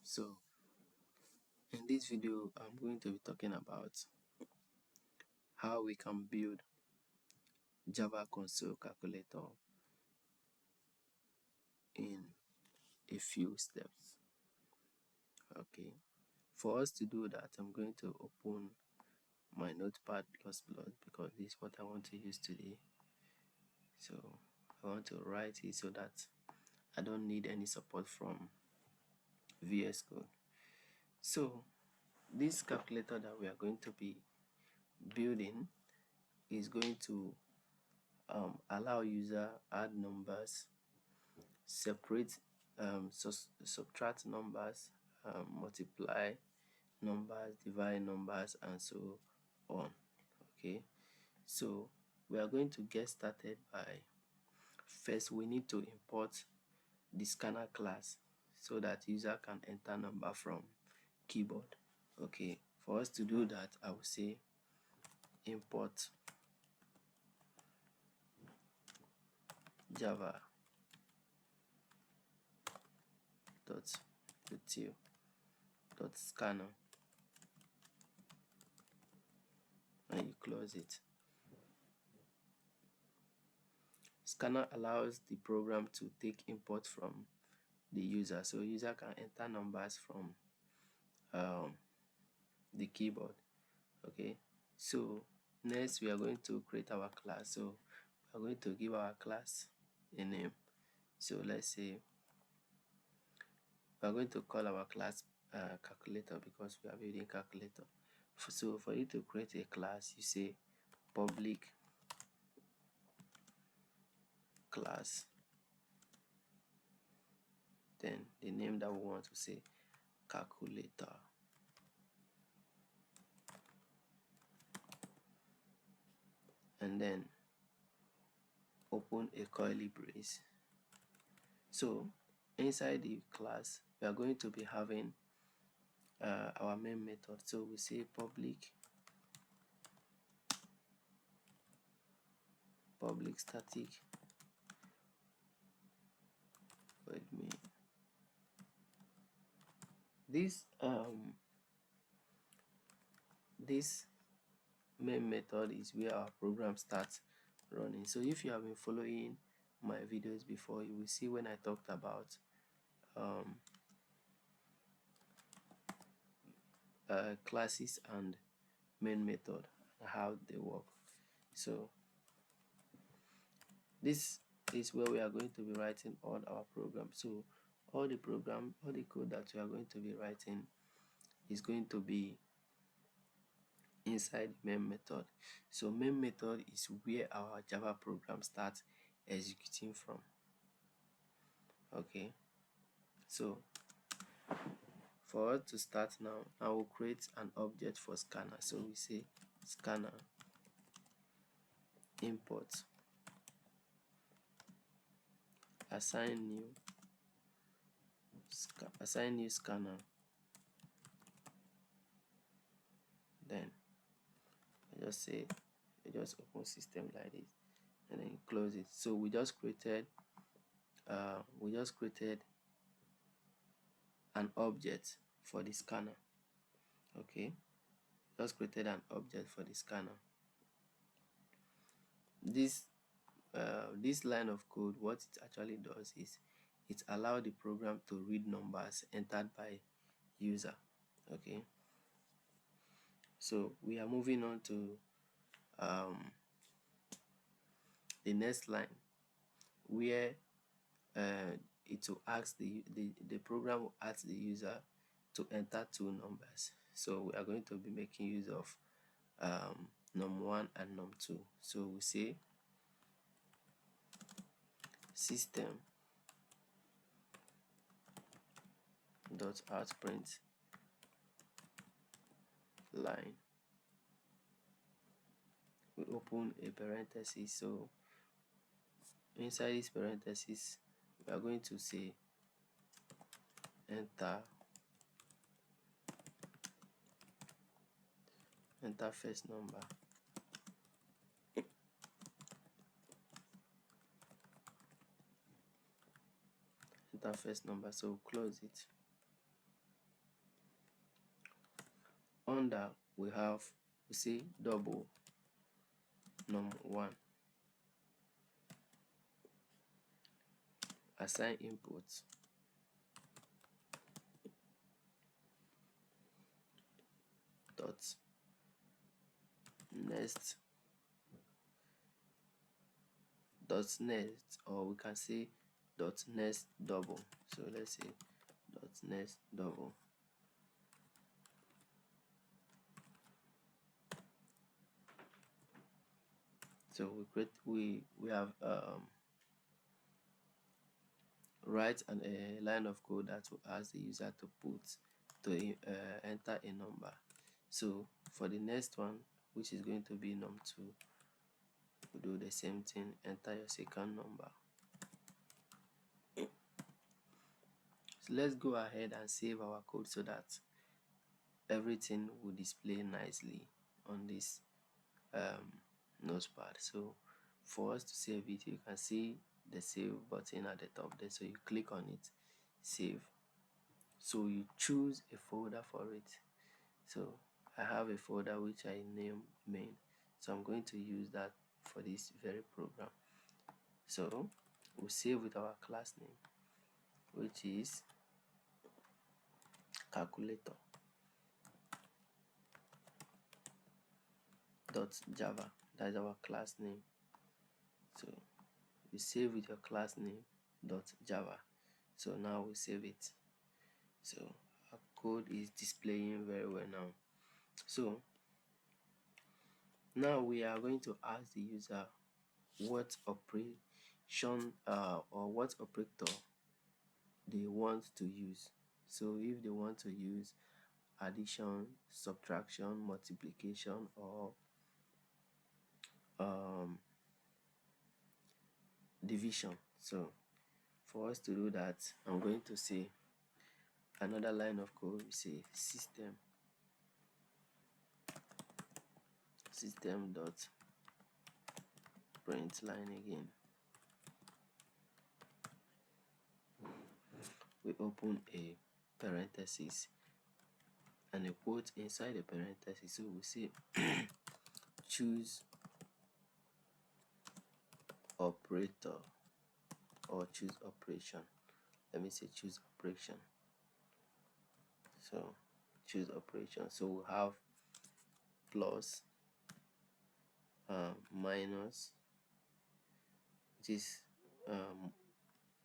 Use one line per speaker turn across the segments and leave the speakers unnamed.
So in this video I'm going to be talking about how we can build Java console calculator in a few steps. Okay, for us to do that, I'm going to open my notepad++ because this is what I want to use today. So I want to write it so that I don't need any support from VS Code. So this calculator that we are going to be building is going to allow user add numbers, separate, subtract numbers, multiply numbers, divide numbers, and so on. Okay, so we are going to get started by first we need to import the scanner class so that user can enter number from keyboard. Okay, for us to do that, I will say import java.util.Scanner and you close it. Scanner allows the program to take input from the user, so user can enter numbers from the keyboard. Okay, so next we are going to create our class. So we are going to give our class a name. So let's say we are going to call our class calculator because we are building calculator. So for you to create a class, you say public class, then the name that we want to say calculator, and then open a curly brace. So inside the class we are going to be having our main method. So we say public static this main method is where our program starts running. So if you have been following my videos before, you will see when I talked about classes and main method and how they work. So this is where we are going to be writing all our programs. So all the code that we are going to be writing is going to be inside the main method. So main method is where our Java program starts executing from. Okay, so for us to start now, I will create an object for scanner. So we say scanner import assign new scanner, then I just open system like this and then close it. So we just created an object for the scanner. Okay, just created an object for the scanner. This line of code, what it actually does is it allows the program to read numbers entered by user. Okay, so we are moving on to the next line where it will ask the program will ask the user to enter two numbers. So we are going to be making use of num1 and num2. So we say System.out.print line. We open a parenthesis. So inside this parenthesis we are going to say enter first number. Enter first number. So close it. under we say double num1, assign input dot next or we can say dot next double. So let's say dot next double. So we have write a line of code that will ask the user to enter a number. So for the next one, which is going to be num2, we do the same thing, enter your second number. So let's go ahead and save our code so that everything will display nicely on this notepad. So for us to save it, you can see the save button at the top there, so you click on it, save. So you choose a folder for it. So I have a folder which I name main, so I'm going to use that for this very program. So we'll save with our class name, which is calculator .java. That is our class name. So you save with your class name .java. So now we save it. So our code is displaying very well now. So now we are going to ask the user what operation or what operator they want to use. So if they want to use addition, subtraction, multiplication, or division. So for us to do that, I'm going to say another line of code. We say System.out.println again. We open a parenthesis and a quote inside the parenthesis. So we say choose operator or choose operation. Let me say choose operation. So choose operation. So we have plus, minus, which is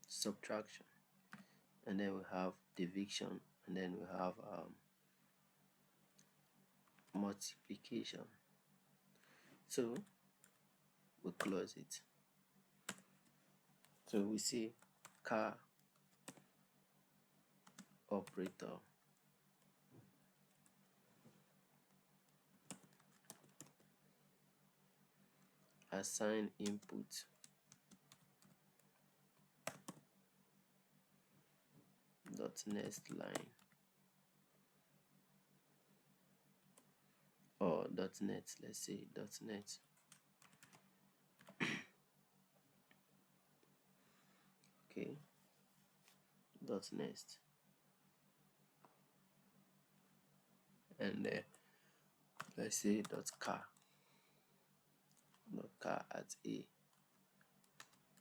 subtraction, and then we have division, and then we have multiplication. So we close it. So we see char operator assign input dot next line or dot net. Let's say dot net. Okay, dot next, and let's say dot char at a.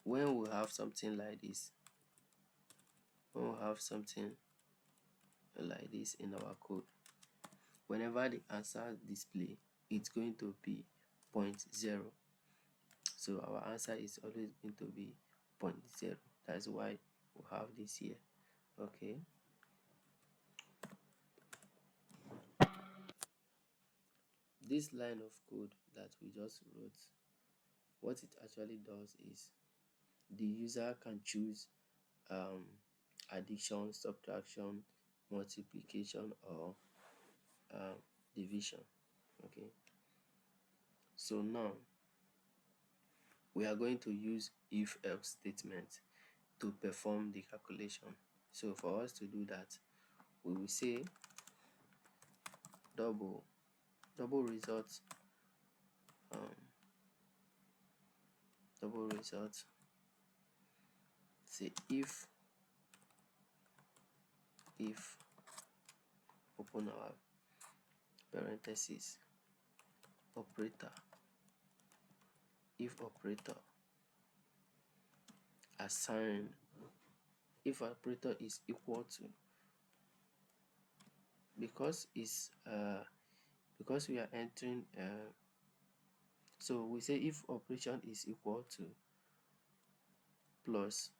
When we have something like this, in our code, whenever the answer display, it's going to be 0.0. So our answer is always going to be 0.0. That's why we have this here. Okay. This line of code that we just wrote, what it actually does is the user can choose addition, subtraction, multiplication, or division. Okay. So now we are going to use if-else statement to perform the calculation. So for us to do that, we will say double result, say if open our parenthesis operator, if operator assign, if operator is equal to, because we are entering so we say if operation is equal to plus,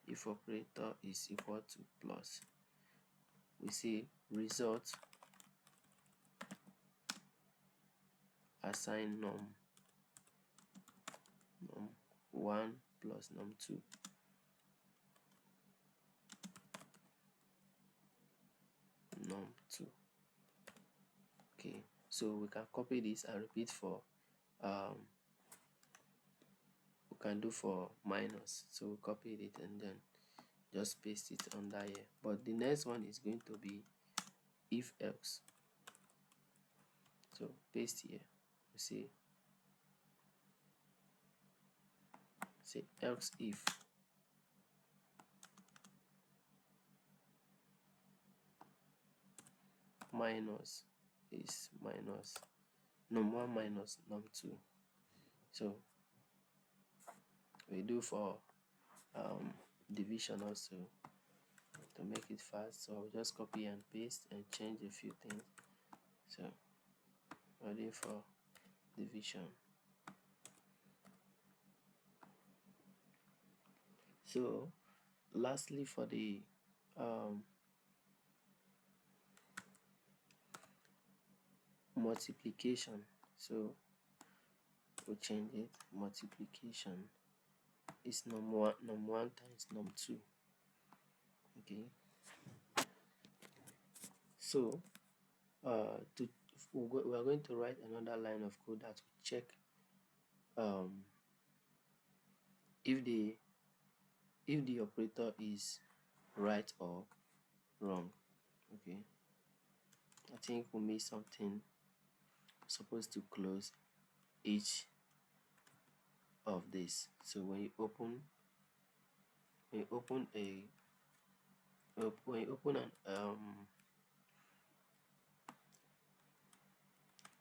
if operator is equal to plus, we say result assign num1 plus num2, num2. Okay, so we can copy this and repeat for we can do for minus. So we copied it and then just paste it under here. But the next one is going to be if else. So paste here. We say else if minus is minus num1 minus num2. So we do for division also to make it fast. So I'll just copy and paste and change a few things. So ready for division. So lastly, for the multiplication, so we'll change it. Multiplication is num1 times num2. Okay, so we are going to write another line of code that will check if the operator is right or wrong. Okay, I think we made something. Supposed to close each of this. So when you open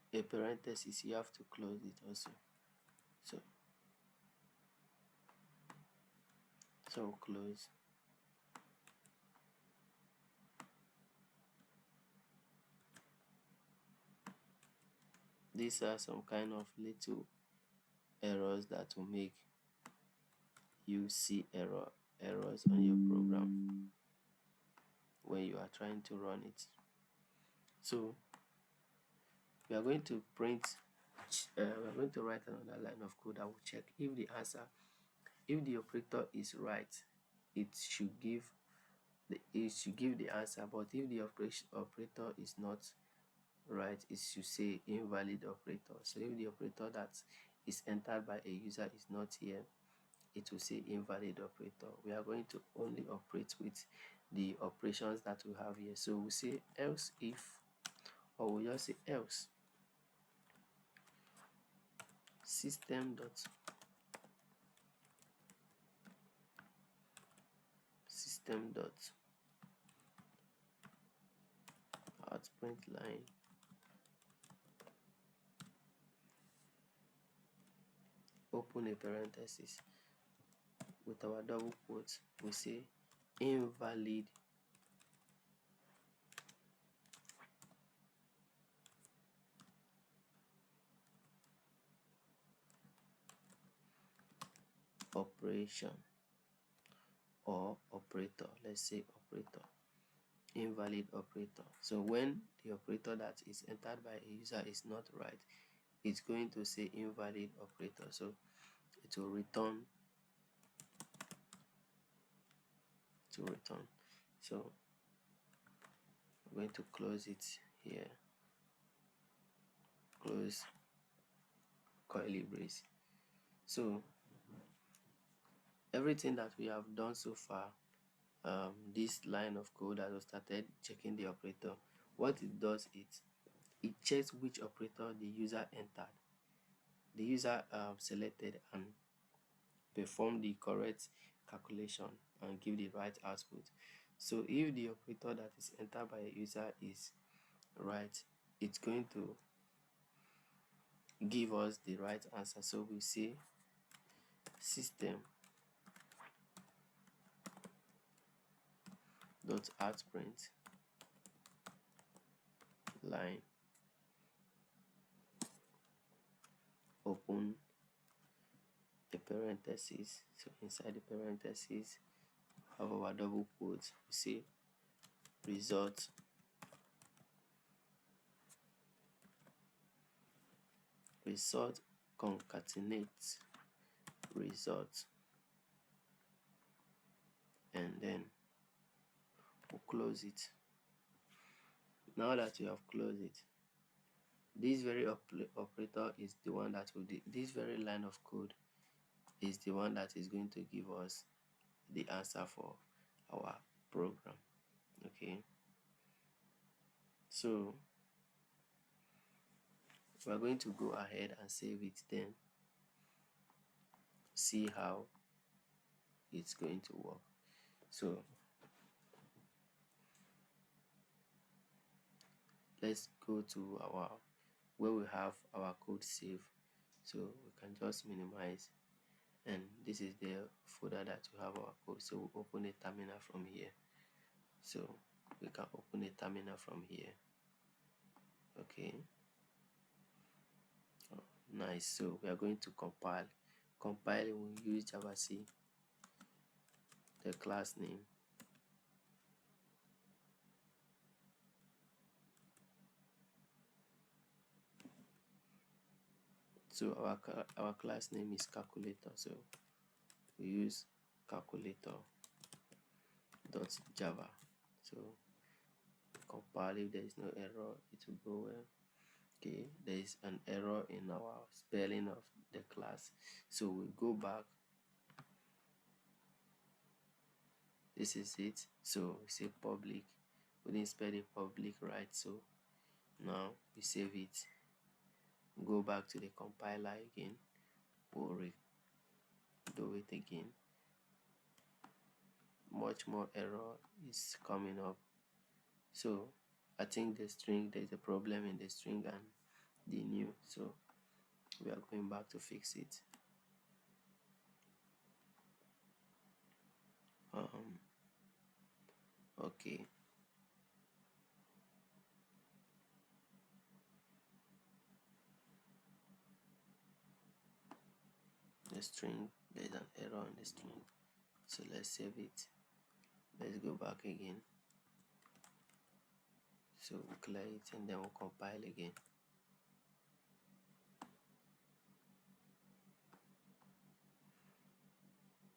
a parenthesis, you have to close it also. So close. These are some kind of little errors that will make you see errors on your program when you are trying to run it. So we are going to print we are going to write another line of code that will check if the answer, if the operator is right, it should give the answer. But if the operator is not right, it should say invalid operator. So if the operator that is entered by a user is not here, it will say invalid operator. We are going to only operate with the operations that we have here. So we say else if, or we just say else System.out.println open a parenthesis with our double quotes, we say invalid operation or operator. Let's say operator, invalid operator. So when the operator that is entered by a user is not right, it's going to say invalid operator. So it will return So I'm going to close it here, close curly brace. So everything that we have done so far, this line of code that was started checking the operator, what it does is it checks which operator the user entered, the user selected, and perform the correct calculation and give the right output. So if the operator that is entered by a user is right, it's going to give us the right answer. So we say System.out.print line open the parentheses. So inside the parentheses have our double quotes. We say result concatenate result, and then we'll close it. Now that we have closed it, this very operator is the one that will this very line of code is the one that is going to give us the answer for our program. Okay, so we're going to go ahead and save it, then see how it's going to work. So let's go to our where we have our code saved. So we can just minimize, and this is the folder that we have our code. So we'll open a terminal from here. So we can open a terminal from here. Okay, oh, nice. So we are going to compile. Compiling, we'll use javac, the class name. So our class name is calculator. So we use calculator.java. So compile. If there is no error, it will go well. Okay, there is an error in our spelling of the class, so we go back. This is it. So we say public. We didn't spell the public right, so now we save it. Go back to the compiler again. We'll do it again. Much more error is coming up. So I think the string, there's a problem in the string and the new, so we are going back to fix it. Okay, the string, there's an error in the string, so let's save it. Let's go back again. So we'll clear it and then we'll compile again.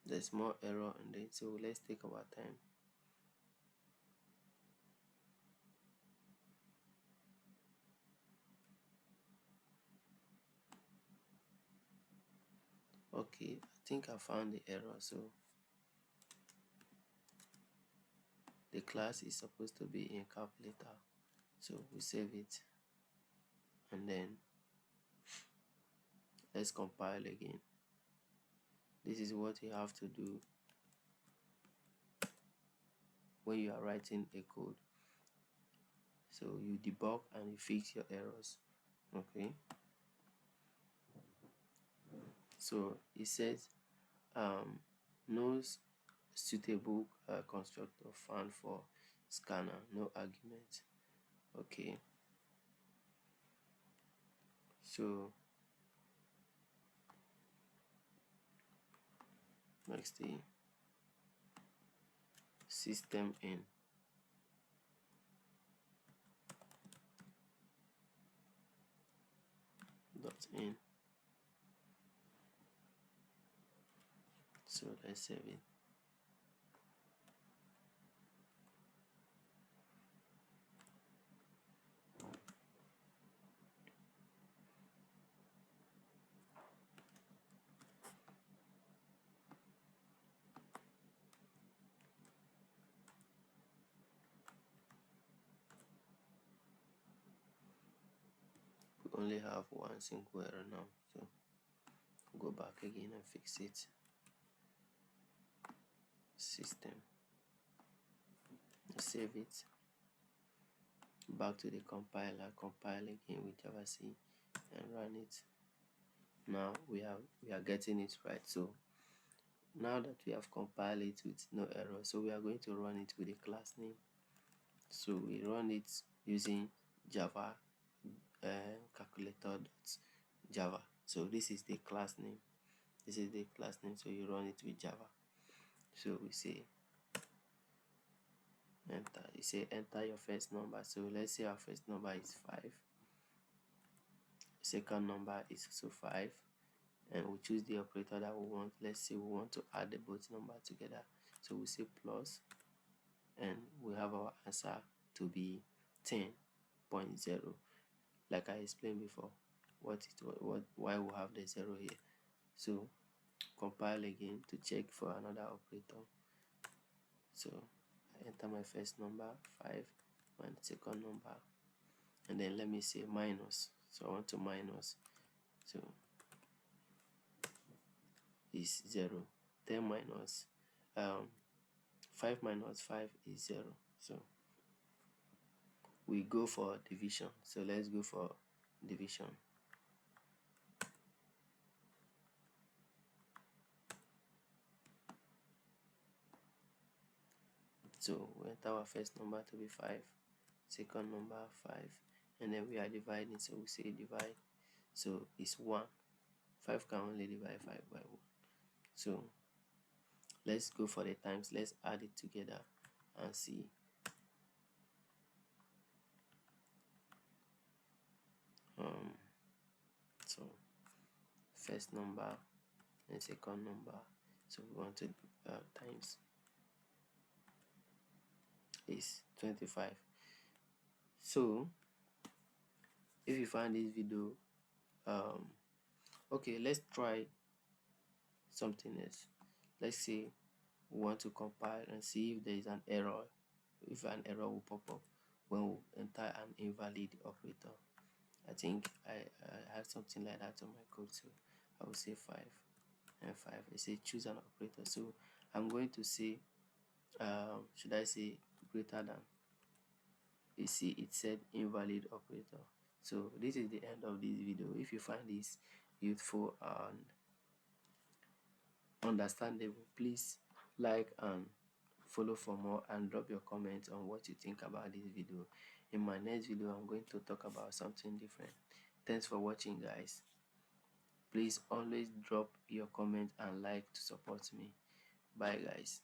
There's more error in it, so let's take our time. Okay, I think I found the error. So the class is supposed to be in calculator, so we save it and then let's compile again. This is what you have to do when you are writing a code. So you debug and you fix your errors. Okay, so it says no suitable constructor found for scanner, no argument. Okay, so next thing, system in dot in. So let's save it. We only have one single error now, so go back again and fix it. System Save it, back to the compiler, compile again with javac and run it. Now we are getting it right. So now that we have compiled it with no error, so we are going to run it with a class name. So we run it using java calculator.java. So this is the class name. This is the class name. So you run it with java. So we say enter. You say enter your first number. So let's say our first number is 5. Second number is also 5. And we choose the operator that we want. Let's say we want to add the both numbers together. So we say plus, and we have our answer to be 10.0. Like I explained before, why we have the 0 here. So compile again to check for another operator. So I enter my first number 5, my second number, and then let me say minus. So I want to minus. So is 0. 10 minus 5 minus 5 is 0. So we go for division. So let's go for division. So we enter our first number to be 5, second number 5, and then we are dividing. So we say divide. So it's 1. 5 can only divide 5 by 1. So let's go for the times. Let's add it together and see. So first number and second number. So we want to times is 25. So if you find this video, okay, let's try something else. Let's say we want to compile and see if there is an error. If an error will pop up when we enter an invalid operator. I think I had something like that on my code, so I will say 5 and 5. I say choose an operator. So I'm going to say should I say greater than? You see it said invalid operator. So this is the end of this video. If you find this useful and understandable, please like and follow for more, and drop your comments on what you think about this video. In my next video, I'm going to talk about something different. Thanks for watching, guys. Please always drop your comment and like to support me. Bye, guys.